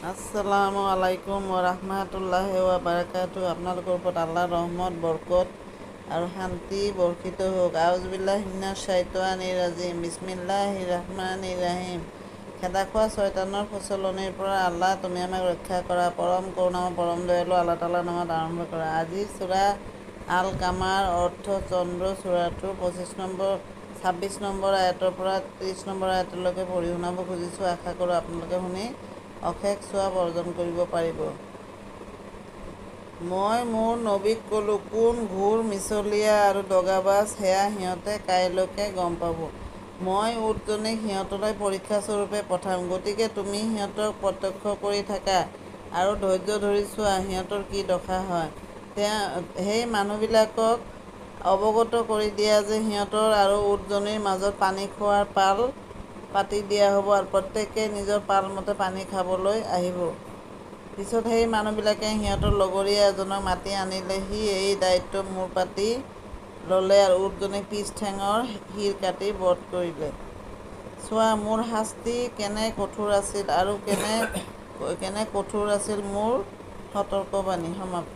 আসসালামু আলাইকুম ওৰহমাতুল্লাহি ওয়া বাৰাকাতুহু। আপোনালোকৰ ওপৰত আল্লাহৰ ৰহমত বৰকত আৰু শান্তি বৰ্ষিত হওক। আউযুবিল্লাহি মিনাশ শাইতানিৰ ৰাজিম। বিসমিল্লাহিৰ ৰহমানিৰ ৰহিম। খেদা খোৱা শয়তানৰ প্ৰচলনিৰ পৰা আল্লাহ তুমি আমাক ৰক্ষা কৰা। পৰম কৰুণাময় পৰম দয়ালু আল্লাহ তাআলাৰ নামত আৰম্ভ কৰা। আজি সূৰা আল কামাৰ অৰ্থ চন্দ্ৰ। সূৰাটোৰ 26 নম্বৰ আয়াতৰ পৰা 30 নম্বৰ আয়াতলৈকে পঢ়ি শুনাব খুজিছোঁ। আশা কৰোঁ আপোনালোকে শুনি অশেষ সৱাব অৰ্জন কৰিব পাৰিব। মই মোৰ নবীক ক'লোঁ, কোন ঘোৰ মিছলীয়া আৰু দগাবাজ সেয়া সিহঁতে কাইলৈকে গম পাব। মই উটজনীক সিহঁতলৈ পৰীক্ষাস্বৰূপে পঠাম। গতিকে তুমি সিহঁতক প্ৰত্যক্ষ কৰি থাকা আৰু ধৈৰ্য ধৰি চোৱা সিহঁতৰ কি দশা হয়। সেই মানুহবিলাকক অৱগত কৰি দিয়া যে সিহঁতৰ আৰু উটজনীৰ মাজত পানী খোৱাৰ পাল পাতি দিয়া হ'ব আৰু প্ৰত্যেকেই নিজৰ পাল মতে পানী খাবলৈ আহিব। পিছত সেই মানুহবিলাকে সিহঁতৰ লগৰীয়া এজনক মাতি আনিলে। সি এই দায়িত্ব মূৰ পাতি ল'লে আৰু উটজনীৰ পিছ ঠেঙৰ শিৰ কাটি বধ কৰিলে। চোৱা মোৰ শাস্তি কেনে কঠোৰ আছিল আৰু কেনে কঠোৰ আছিল মোৰ সতৰ্কবাণী। সমাপ্ত।